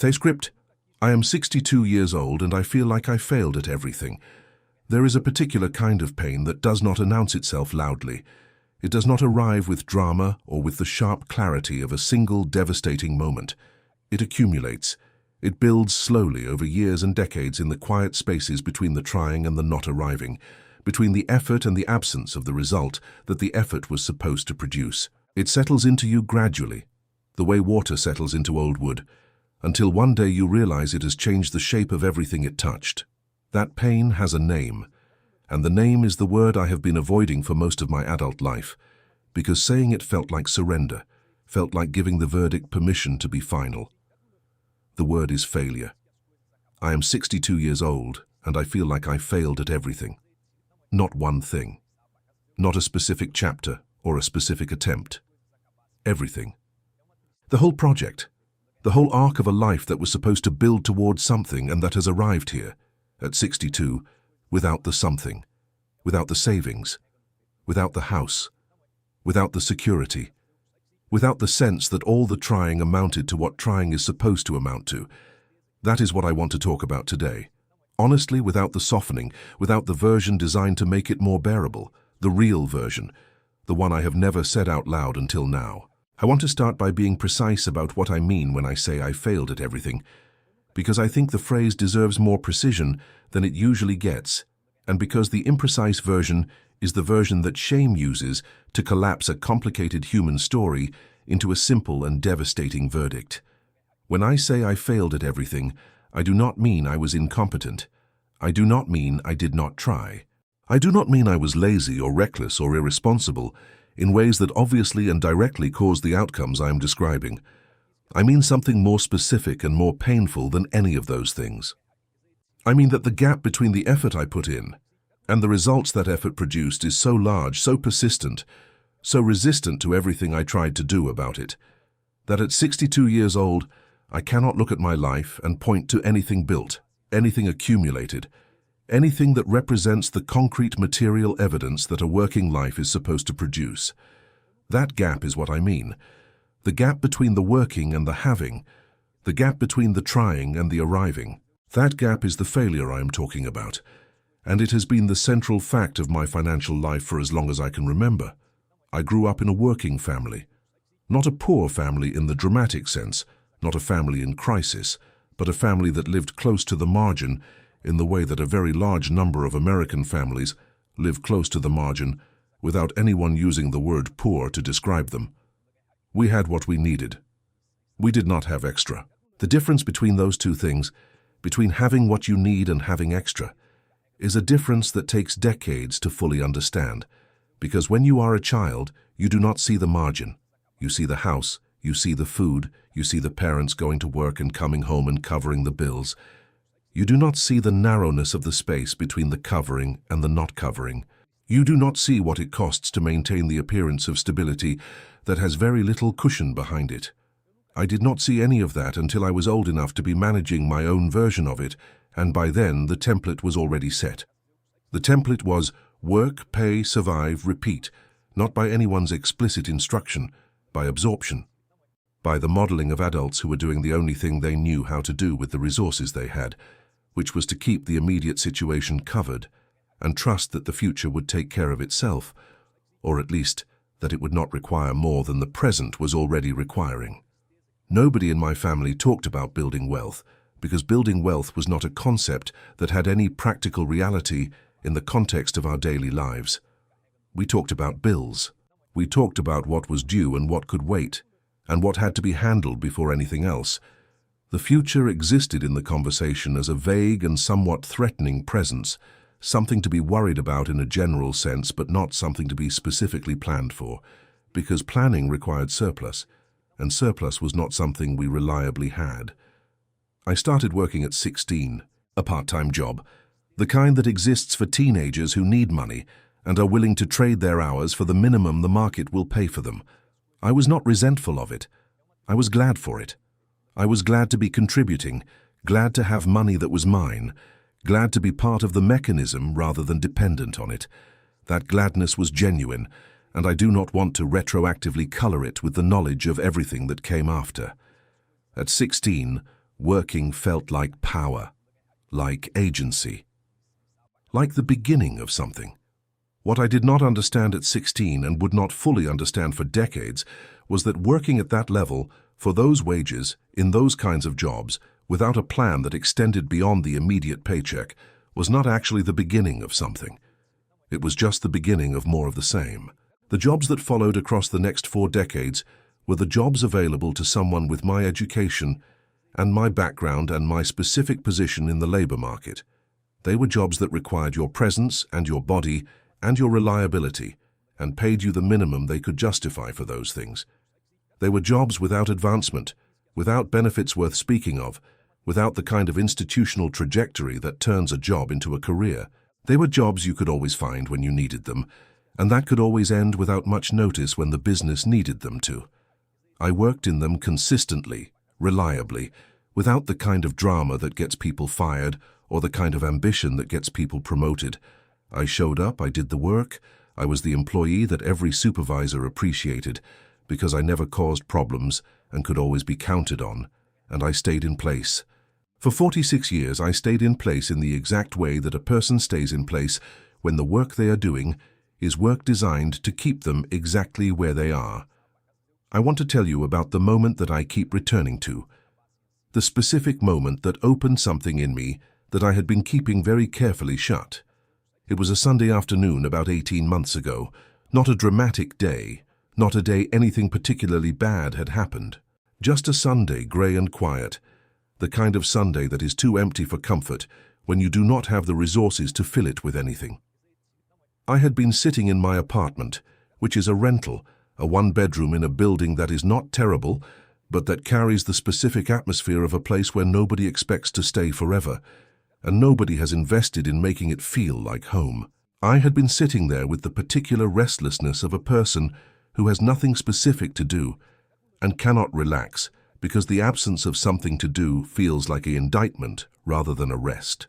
Script. I am 62 years old and I feel like I failed at everything. There is a particular kind of pain that does not announce itself loudly. It does not arrive with drama or with the sharp clarity of a single devastating moment. It accumulates. It builds slowly over years and decades in the quiet spaces between the trying and the not arriving, between the effort and the absence of the result that the effort was supposed to produce. It settles into you gradually, the way water settles into old wood, until one day you realize it has changed the shape of everything it touched. That pain has a name, and the name is the word I have been avoiding for most of my adult life, because saying it felt like surrender, felt like giving the verdict permission to be final. The word is failure. I am 62 years old, and I feel like I failed at everything. Not one thing. Not a specific chapter or a specific attempt. Everything. The whole project. The whole arc of a life that was supposed to build towards something and that has arrived here, at 62, without the something, without the savings, without the house, without the security, without the sense that all the trying amounted to what trying is supposed to amount to. That is what I want to talk about today. Honestly, without the softening, without the version designed to make it more bearable, the real version, the one I have never said out loud until now. I want to start by being precise about what I mean when I say I failed at everything, because I think the phrase deserves more precision than it usually gets, and because the imprecise version is the version that shame uses to collapse a complicated human story into a simple and devastating verdict. When I say I failed at everything, I do not mean I was incompetent. I do not mean I did not try. I do not mean I was lazy or reckless or irresponsible in ways that obviously and directly caused the outcomes I am describing. I mean something more specific and more painful than any of those things. I mean that the gap between the effort I put in and the results that effort produced is so large, so persistent, so resistant to everything I tried to do about it, that at 62 years old, I cannot look at my life and point to anything built, anything accumulated, anything that represents the concrete material evidence that a working life is supposed to produce. That gap is what I mean. The gap between the working and the having, the gap between the trying and the arriving. That gap is the failure I am talking about, and it has been the central fact of my financial life for as long as I can remember. I grew up in a working family, not a poor family in the dramatic sense, not a family in crisis, but a family that lived close to the margin in the way that a very large number of American families live close to the margin without anyone using the word poor to describe them. We had what we needed. We did not have extra. The difference between those two things, between having what you need and having extra, is a difference that takes decades to fully understand, because when you are a child, you do not see the margin. You see the house, you see the food, you see the parents going to work and coming home and covering the bills. You do not see the narrowness of the space between the covering and the not covering. You do not see what it costs to maintain the appearance of stability that has very little cushion behind it. I did not see any of that until I was old enough to be managing my own version of it, and by then the template was already set. The template was work, pay, survive, repeat, not by anyone's explicit instruction, by absorption, by the modeling of adults who were doing the only thing they knew how to do with the resources they had, which was to keep the immediate situation covered and trust that the future would take care of itself, or at least that it would not require more than the present was already requiring. Nobody in my family talked about building wealth, because building wealth was not a concept that had any practical reality in the context of our daily lives. We talked about bills. We talked about what was due and what could wait, and what had to be handled before anything else. The future existed in the conversation as a vague and somewhat threatening presence, something to be worried about in a general sense, but not something to be specifically planned for, because planning required surplus, and surplus was not something we reliably had. I started working at 16, a part-time job, the kind that exists for teenagers who need money and are willing to trade their hours for the minimum the market will pay for them. I was not resentful of it. I was glad for it. I was glad to be contributing, glad to have money that was mine, glad to be part of the mechanism rather than dependent on it. That gladness was genuine, and I do not want to retroactively color it with the knowledge of everything that came after. At 16, Working felt like power, like agency, like the beginning of something. What I did not understand at 16 and would not fully understand for decades was that working at that level, for those wages, in those kinds of jobs, without a plan that extended beyond the immediate paycheck, was not actually the beginning of something. It was just the beginning of more of the same. The jobs that followed across the next 4 decades were the jobs available to someone with my education and my background and my specific position in the labor market. They were jobs that required your presence and your body and your reliability and paid you the minimum they could justify for those things. They were jobs without advancement, without benefits worth speaking of, without the kind of institutional trajectory that turns a job into a career. They were jobs you could always find when you needed them, and that could always end without much notice when the business needed them to. I worked in them consistently, reliably, without the kind of drama that gets people fired or the kind of ambition that gets people promoted. I showed up, I did the work, I was the employee that every supervisor appreciated because I never caused problems and could always be counted on, and I stayed in place. For 46 years, I stayed in place in the exact way that a person stays in place when the work they are doing is work designed to keep them exactly where they are. I want to tell you about the moment that I keep returning to, the specific moment that opened something in me that I had been keeping very carefully shut. It was a Sunday afternoon about 18 months ago, not a dramatic day, not a day anything particularly bad had happened. Just a Sunday, grey and quiet, the kind of Sunday that is too empty for comfort when you do not have the resources to fill it with anything. I had been sitting in my apartment, which is a rental, a 1-bedroom in a building that is not terrible, but that carries the specific atmosphere of a place where nobody expects to stay forever, and nobody has invested in making it feel like home. I had been sitting there with the particular restlessness of a person who has nothing specific to do and cannot relax because the absence of something to do feels like an indictment rather than a rest.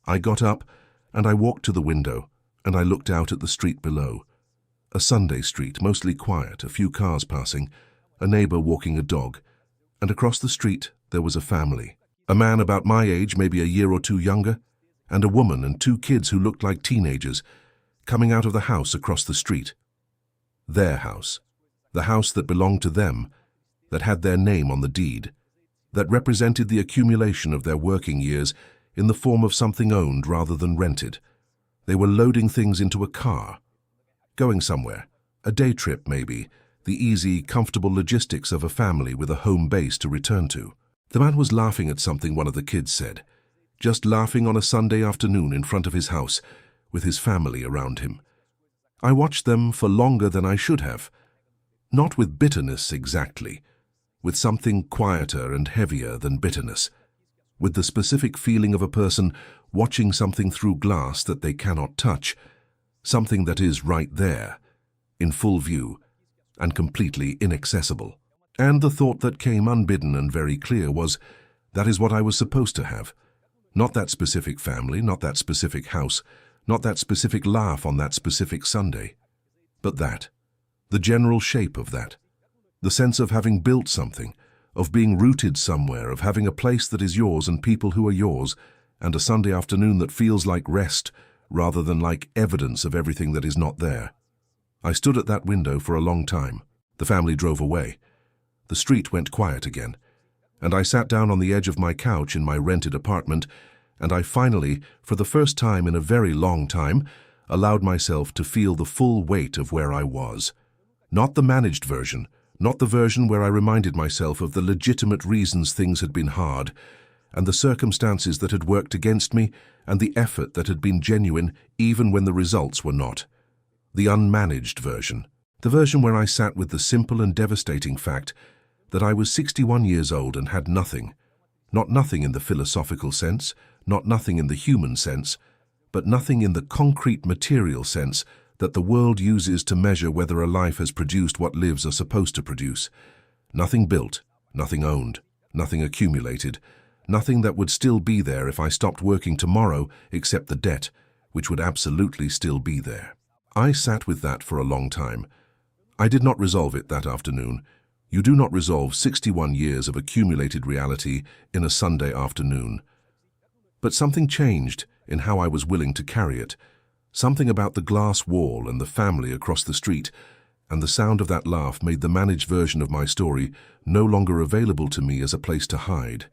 I got up and I walked to the window and I looked out at the street below. A Sunday street, mostly quiet, a few cars passing, a neighbor walking a dog, and across the street there was a family. A man about my age, maybe a year or 2 younger, and a woman and 2 kids who looked like teenagers, coming out of the house across the street. Their house, the house that belonged to them, that had their name on the deed, that represented the accumulation of their working years in the form of something owned rather than rented. They were loading things into a car, going somewhere, a day trip maybe, the easy, comfortable logistics of a family with a home base to return to. The man was laughing at something one of the kids said, just laughing on a Sunday afternoon in front of his house, with his family around him. I watched them for longer than I should have, not with bitterness exactly, with something quieter and heavier than bitterness, with the specific feeling of a person watching something through glass that they cannot touch, something that is right there, in full view, and completely inaccessible. And the thought that came unbidden and very clear was, that is what I was supposed to have. Not that specific family, not that specific house, not that specific laugh on that specific Sunday, but that, the general shape of that, the sense of having built something, of being rooted somewhere, of having a place that is yours and people who are yours, and a Sunday afternoon that feels like rest rather than like evidence of everything that is not there. I stood at that window for a long time. The family drove away. The street went quiet again, and I sat down on the edge of my couch in my rented apartment, and I finally, for the first time in a very long time, allowed myself to feel the full weight of where I was. Not the managed version, not the version where I reminded myself of the legitimate reasons things had been hard, and the circumstances that had worked against me, and the effort that had been genuine even when the results were not. The unmanaged version. The version where I sat with the simple and devastating fact that I was 61 years old and had nothing. Not nothing in the philosophical sense, not nothing in the human sense, but nothing in the concrete material sense that the world uses to measure whether a life has produced what lives are supposed to produce. Nothing built, nothing owned, nothing accumulated, nothing that would still be there if I stopped working tomorrow except the debt, which would absolutely still be there. I sat with that for a long time. I did not resolve it that afternoon. You do not resolve 61 years of accumulated reality in a Sunday afternoon. But something changed in how I was willing to carry it. Something about the glass wall and the family across the street, and the sound of that laugh made the managed version of my story no longer available to me as a place to hide.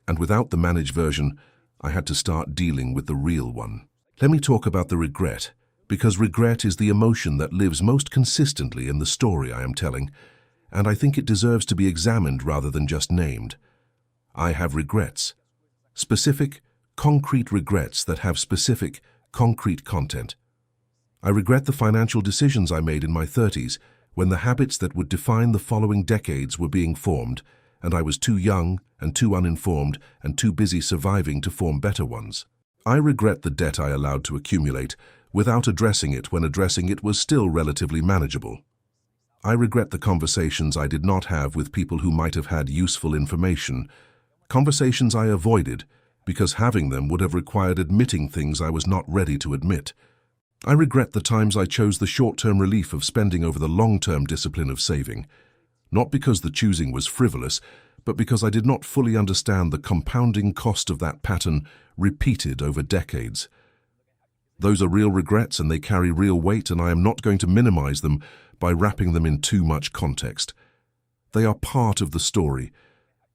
And without the managed version, I had to start dealing with the real one. Let me talk about the regret, because regret is the emotion that lives most consistently in the story I am telling, and I think it deserves to be examined rather than just named. I have regrets. Specific, concrete regrets that have specific, concrete content. I regret the financial decisions I made in my 30s when the habits that would define the following decades were being formed, and I was too young and too uninformed and too busy surviving to form better ones. I regret the debt I allowed to accumulate without addressing it when addressing it was still relatively manageable. I regret the conversations I did not have with people who might have had useful information, conversations I avoided because having them would have required admitting things I was not ready to admit. I regret the times I chose the short-term relief of spending over the long-term discipline of saving, not because the choosing was frivolous, but because I did not fully understand the compounding cost of that pattern repeated over decades. Those are real regrets and they carry real weight, and I am not going to minimize them by wrapping them in too much context. They are part of the story.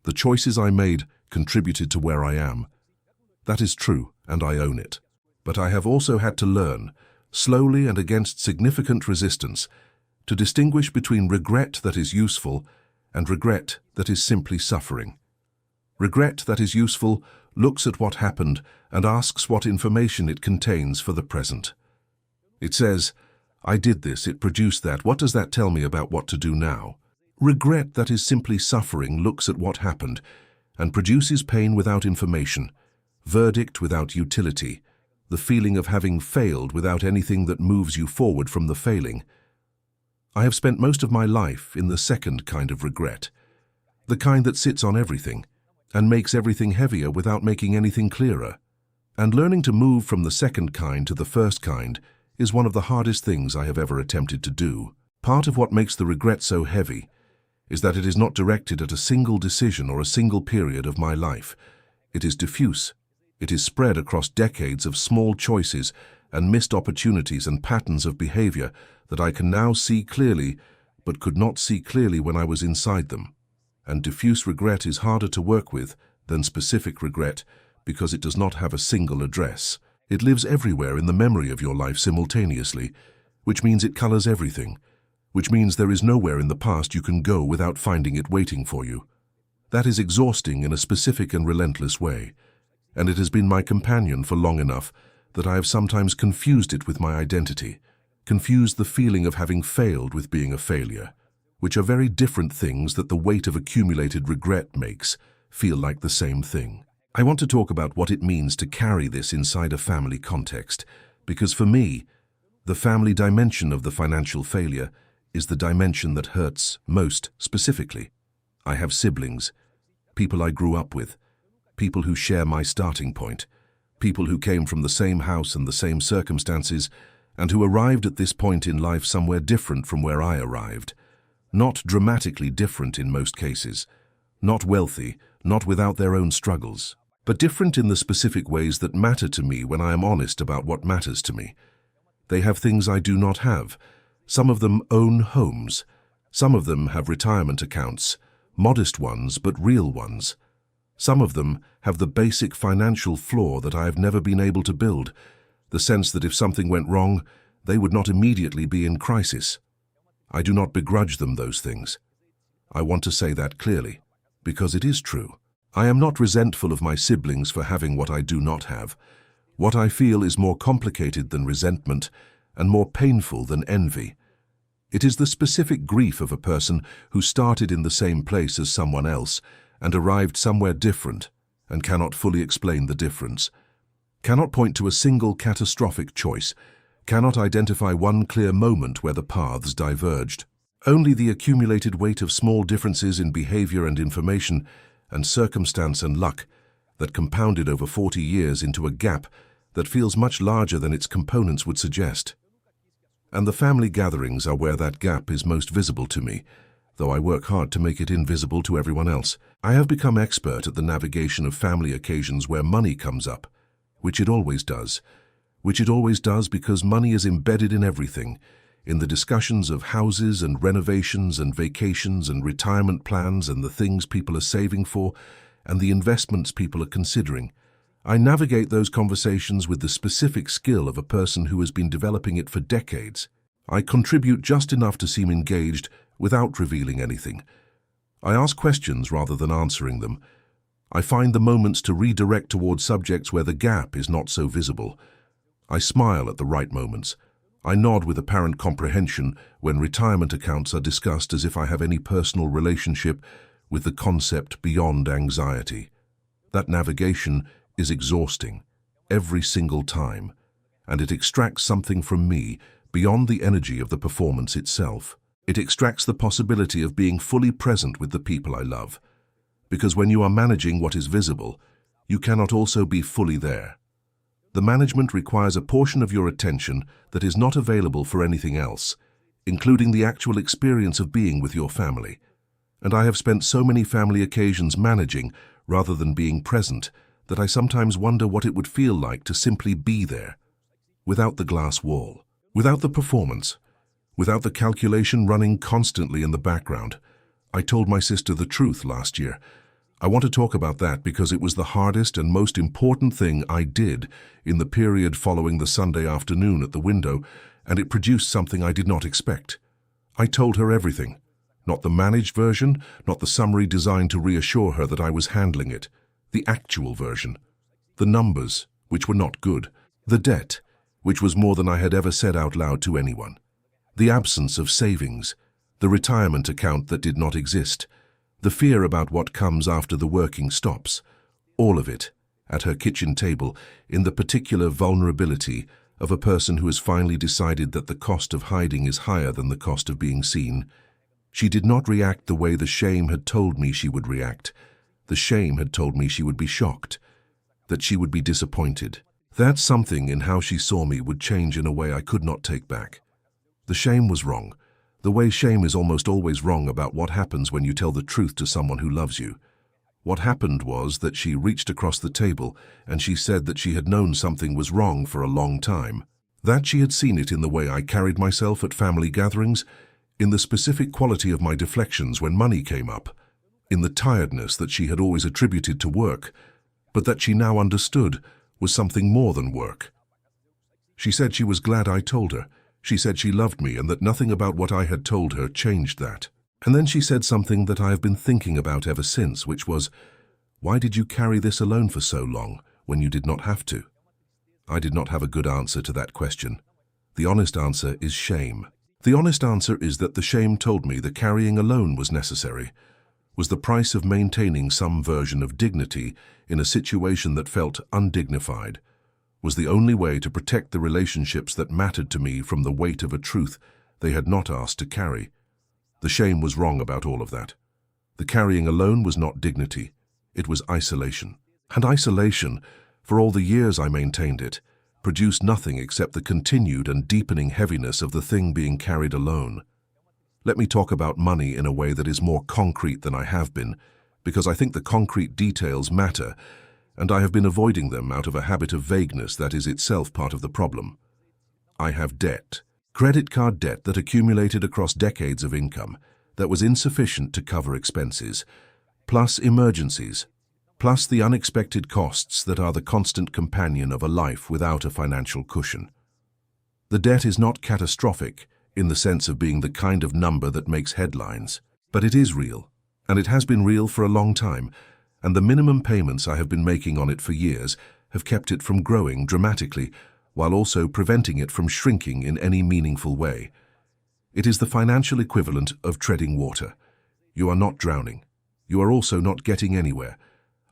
The choices I made contributed to where I am. That is true, and I own it. But I have also had to learn, slowly and against significant resistance, to distinguish between regret that is useful and regret that is simply suffering. Regret that is useful looks at what happened and asks what information it contains for the present. It says, I did this, it produced that, what does that tell me about what to do now? Regret that is simply suffering looks at what happened and produces pain without information, verdict without utility, the feeling of having failed without anything that moves you forward from the failing. I have spent most of my life in the second kind of regret, the kind that sits on everything and makes everything heavier without making anything clearer. And learning to move from the second kind to the first kind is one of the hardest things I have ever attempted to do. Part of what makes the regret so heavy is that it is not directed at a single decision or a single period of my life. It is diffuse. It is spread across decades of small choices and missed opportunities and patterns of behavior that I can now see clearly, but could not see clearly when I was inside them. And diffuse regret is harder to work with than specific regret because it does not have a single address. It lives everywhere in the memory of your life simultaneously, which means it colors everything, which means there is nowhere in the past you can go without finding it waiting for you. That is exhausting in a specific and relentless way, and it has been my companion for long enough that I have sometimes confused it with my identity, confused the feeling of having failed with being a failure, which are very different things that the weight of accumulated regret makes feel like the same thing. I want to talk about what it means to carry this inside a family context, because for me, the family dimension of the financial failure is the dimension that hurts most specifically. I have siblings, people I grew up with, people who share my starting point, people who came from the same house and the same circumstances, and who arrived at this point in life somewhere different from where I arrived. Not dramatically different in most cases, not wealthy, not without their own struggles, but different in the specific ways that matter to me when I am honest about what matters to me. They have things I do not have. Some of them own homes. Some of them have retirement accounts, modest ones but real ones. Some of them have the basic financial floor that I have never been able to build, the sense that if something went wrong, they would not immediately be in crisis. I do not begrudge them those things. I want to say that clearly, because it is true. I am not resentful of my siblings for having what I do not have. What I feel is more complicated than resentment and more painful than envy. It is the specific grief of a person who started in the same place as someone else and arrived somewhere different and cannot fully explain the difference, cannot point to a single catastrophic choice, cannot identify one clear moment where the paths diverged. Only the accumulated weight of small differences in behavior and information and circumstance and luck that compounded over 40 years into a gap that feels much larger than its components would suggest. And the family gatherings are where that gap is most visible to me. though I work hard to make it invisible to everyone else. I have become expert at the navigation of family occasions where money comes up, which it always does. Because money is embedded in everything, in the discussions of houses and renovations and vacations and retirement plans and the things people are saving for and the investments people are considering. I navigate those conversations with the specific skill of a person who has been developing it for decades. I contribute just enough to seem engaged without revealing anything. I ask questions rather than answering them. I find the moments to redirect towards subjects where the gap is not so visible. I smile at the right moments. I nod with apparent comprehension when retirement accounts are discussed as if I have any personal relationship with the concept beyond anxiety. That navigation is exhausting, every single time, and it extracts something from me beyond the energy of the performance itself. It extracts the possibility of being fully present with the people I love. Because when you are managing what is visible, you cannot also be fully there. The management requires a portion of your attention that is not available for anything else, including the actual experience of being with your family. And I have spent so many family occasions managing rather than being present that I sometimes wonder what it would feel like to simply be there, without the glass wall, without the performance, without the calculation running constantly in the background. I told my sister the truth last year. I want to talk about that because it was the hardest and most important thing I did in the period following the Sunday afternoon at the window, and it produced something I did not expect. I told her everything. Not the managed version, not the summary designed to reassure her that I was handling it. The actual version. The numbers, which were not good. The debt, which was more than I had ever said out loud to anyone. The absence of savings. The retirement account that did not exist. The fear about what comes after the working stops. All of it, at her kitchen table, in the particular vulnerability of a person who has finally decided that the cost of hiding is higher than the cost of being seen. She did not react the way the shame had told me she would react. The shame had told me she would be shocked, that she would be disappointed. That something in how she saw me would change in a way I could not take back. The shame was wrong. The way shame is almost always wrong about what happens when you tell the truth to someone who loves you. What happened was that she reached across the table and she said that she had known something was wrong for a long time. That she had seen it in the way I carried myself at family gatherings, in the specific quality of my deflections when money came up, in the tiredness that she had always attributed to work, but that she now understood was something more than work. She said she was glad I told her. She said she loved me and that nothing about what I had told her changed that. And then she said something that I have been thinking about ever since, which was, "Why did you carry this alone for so long when you did not have to?" I did not have a good answer to that question. The honest answer is shame. The honest answer is that the shame told me that carrying alone was necessary, was the price of maintaining some version of dignity in a situation that felt undignified, was the only way to protect the relationships that mattered to me from the weight of a truth they had not asked to carry. The shame was wrong about all of that. The carrying alone was not dignity. It was isolation. And isolation, for all the years I maintained it, produced nothing except the continued and deepening heaviness of the thing being carried alone. Let me talk about money in a way that is more concrete than I have been, because I think the concrete details matter, and I have been avoiding them out of a habit of vagueness that is itself part of the problem. I have debt. Credit card debt that accumulated across decades of income, that was insufficient to cover expenses, plus emergencies, plus the unexpected costs that are the constant companion of a life without a financial cushion. The debt is not catastrophic in the sense of being the kind of number that makes headlines, but it is real, and it has been real for a long time, and the minimum payments I have been making on it for years have kept it from growing dramatically, while also preventing it from shrinking in any meaningful way. It is the financial equivalent of treading water. You are not drowning. You are also not getting anywhere.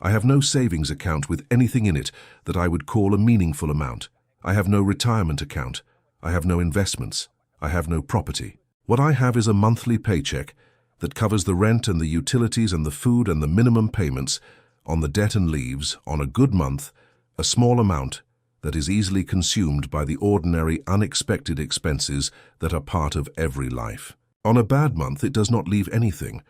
I have no savings account with anything in it that I would call a meaningful amount. I have no retirement account. I have no investments. I have no property. What I have is a monthly paycheck that covers the rent and the utilities and the food and the minimum payments on the debt and leaves, on a good month, a small amount that is easily consumed by the ordinary, unexpected expenses that are part of every life. On a bad month, it does not leave anything.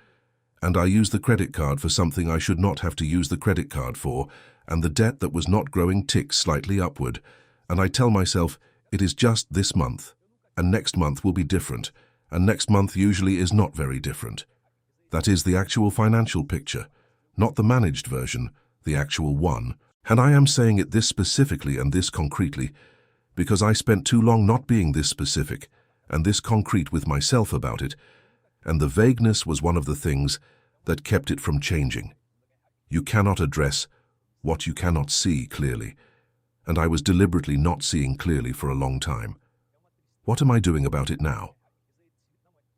And I use the credit card for something I should not have to use the credit card for, and the debt that was not growing ticks slightly upward. And I tell myself, it is just this month, and next month will be different, and next month usually is not very different. That is the actual financial picture, not the managed version, the actual one. And I am saying it this specifically and this concretely, because I spent too long not being this specific and this concrete with myself about it, and the vagueness was one of the things that kept it from changing. You cannot address what you cannot see clearly, and I was deliberately not seeing clearly for a long time. What am I doing about it now?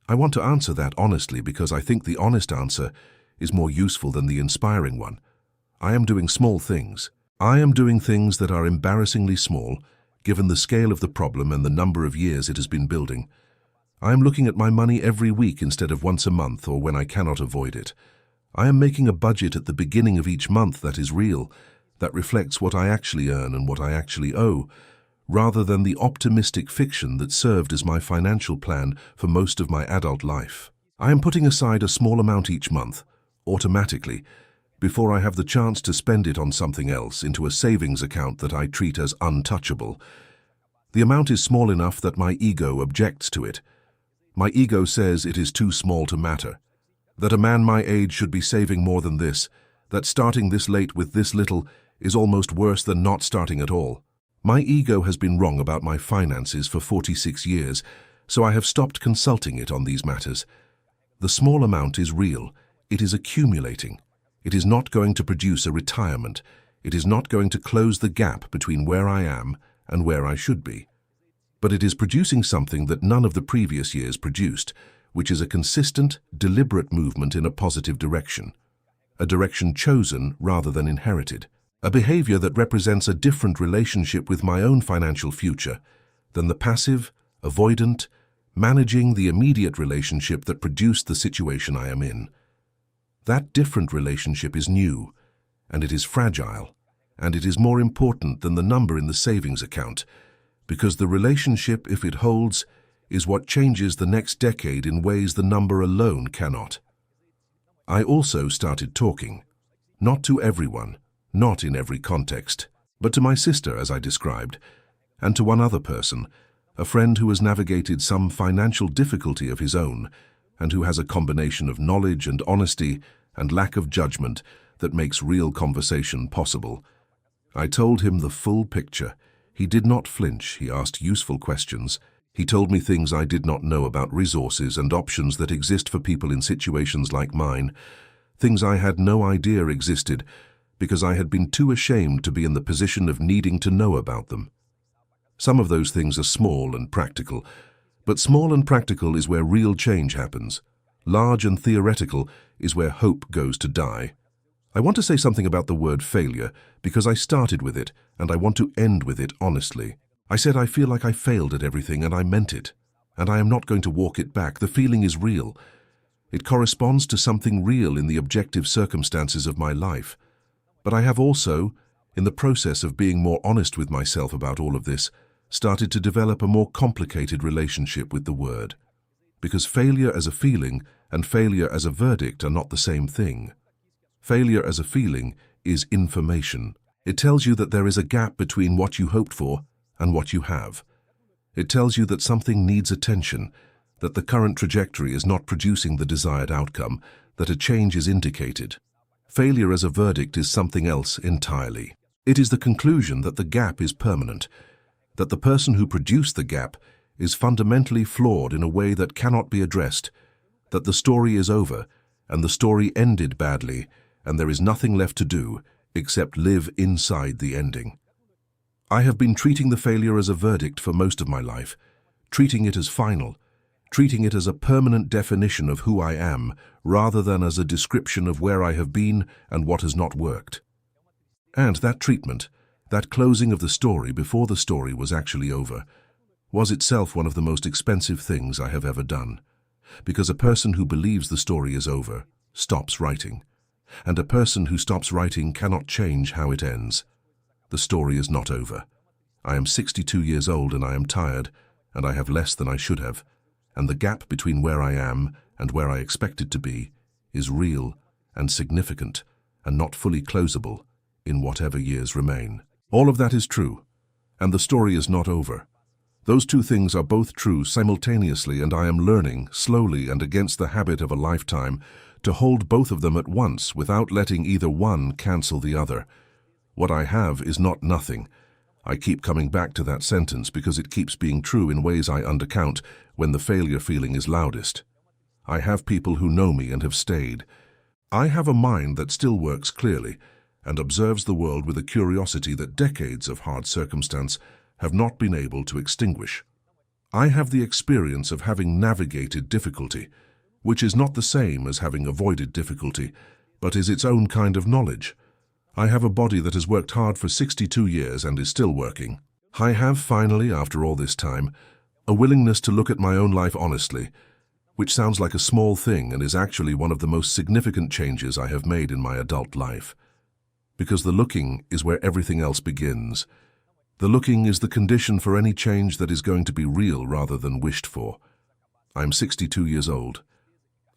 I want to answer that honestly because I think the honest answer is more useful than the inspiring one. I am doing small things. I am doing things that are embarrassingly small, given the scale of the problem and the number of years it has been building. I am looking at my money every week instead of once a month or when I cannot avoid it. I am making a budget at the beginning of each month that is real, that reflects what I actually earn and what I actually owe, rather than the optimistic fiction that served as my financial plan for most of my adult life. I am putting aside a small amount each month, automatically, before I have the chance to spend it on something else, into a savings account that I treat as untouchable. The amount is small enough that my ego objects to it. My ego says it is too small to matter, that a man my age should be saving more than this, that starting this late with this little is almost worse than not starting at all. My ego has been wrong about my finances for 46 years, so I have stopped consulting it on these matters. The small amount is real. It is accumulating. It is not going to produce a retirement. It is not going to close the gap between where I am and where I should be. But it is producing something that none of the previous years produced, which is a consistent, deliberate movement in a positive direction. A direction chosen rather than inherited. A behavior that represents a different relationship with my own financial future than the passive, avoidant, managing the immediate relationship that produced the situation I am in. That different relationship is new, and it is fragile, and it is more important than the number in the savings account, because the relationship, if it holds, is what changes the next decade in ways the number alone cannot. I also started talking, not to everyone, not in every context, but to my sister, as I described, and to one other person, a friend who has navigated some financial difficulty of his own, and who has a combination of knowledge and honesty and lack of judgment that makes real conversation possible. I told him the full picture. He did not flinch. He asked useful questions. He told me things I did not know about resources and options that exist for people in situations like mine, things I had no idea existed because I had been too ashamed to be in the position of needing to know about them. Some of those things are small and practical, but small and practical is where real change happens. Large and theoretical is where hope goes to die. I want to say something about the word failure because I started with it and I want to end with it honestly. I said I feel like I failed at everything and I meant it. And I am not going to walk it back. The feeling is real. It corresponds to something real in the objective circumstances of my life. But I have also, in the process of being more honest with myself about all of this, started to develop a more complicated relationship with the word. Because failure as a feeling and failure as a verdict are not the same thing. Failure as a feeling is information. It tells you that there is a gap between what you hoped for and what you have. It tells you that something needs attention, that the current trajectory is not producing the desired outcome, that a change is indicated. Failure as a verdict is something else entirely. It is the conclusion that the gap is permanent, that the person who produced the gap is fundamentally flawed in a way that cannot be addressed, that the story is over, and the story ended badly, and there is nothing left to do except live inside the ending. I have been treating the failure as a verdict for most of my life, treating it as final, treating it as a permanent definition of who I am, rather than as a description of where I have been and what has not worked. And that treatment, that closing of the story before the story was actually over, was itself one of the most expensive things I have ever done. Because a person who believes the story is over stops writing, and a person who stops writing cannot change how it ends. The story is not over. I am 62 years old and I am tired, and I have less than I should have, and the gap between where I am and where I expected to be is real and significant and not fully closable in whatever years remain. All of that is true, and the story is not over. Those two things are both true simultaneously, and I am learning, slowly and against the habit of a lifetime, to hold both of them at once without letting either one cancel the other. What I have is not nothing. I keep coming back to that sentence because it keeps being true in ways I undercount when the failure feeling is loudest. I have people who know me and have stayed. I have a mind that still works clearly and observes the world with a curiosity that decades of hard circumstance have not been able to extinguish. I have the experience of having navigated difficulty, which is not the same as having avoided difficulty, but is its own kind of knowledge. I have a body that has worked hard for 62 years and is still working. I have finally, after all this time, a willingness to look at my own life honestly, which sounds like a small thing and is actually one of the most significant changes I have made in my adult life. Because the looking is where everything else begins. The looking is the condition for any change that is going to be real rather than wished for. I'm 62 years old.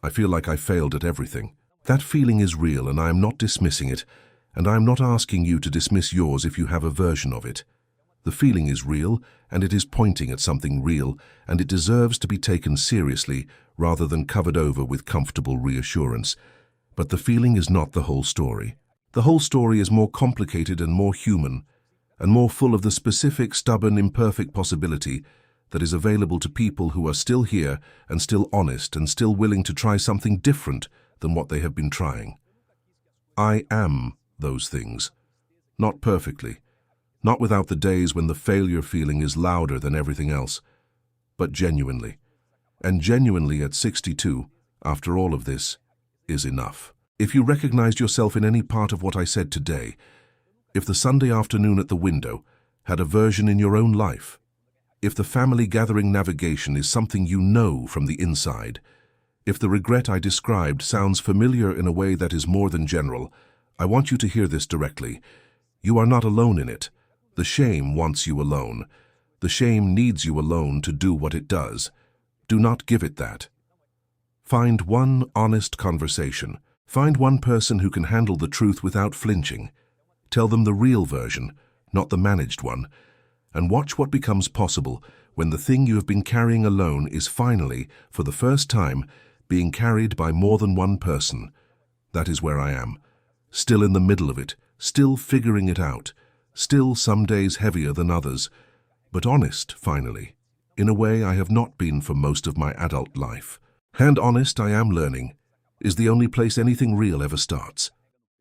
I feel like I failed at everything. That feeling is real, and I am not dismissing it, and I am not asking you to dismiss yours if you have a version of it. The feeling is real, and it is pointing at something real, and it deserves to be taken seriously rather than covered over with comfortable reassurance. But the feeling is not the whole story. The whole story is more complicated and more human, and more full of the specific, stubborn, imperfect possibility that is available to people who are still here and still honest and still willing to try something different than what they have been trying. I am those things. Not perfectly, not without the days when the failure feeling is louder than everything else, but genuinely. And genuinely at 62, after all of this, is enough. If you recognized yourself in any part of what I said today, if the Sunday afternoon at the window had a version in your own life, if the family gathering navigation is something you know from the inside, if the regret I described sounds familiar in a way that is more than general, I want you to hear this directly. You are not alone in it. The shame wants you alone. The shame needs you alone to do what it does. Do not give it that. Find one honest conversation. Find one person who can handle the truth without flinching. Tell them the real version, not the managed one, and watch what becomes possible when the thing you have been carrying alone is finally, for the first time, being carried by more than one person. That is where I am. Still in the middle of it, still figuring it out, still some days heavier than others, but honest, finally, in a way I have not been for most of my adult life. And honest, I am learning, is the only place anything real ever starts.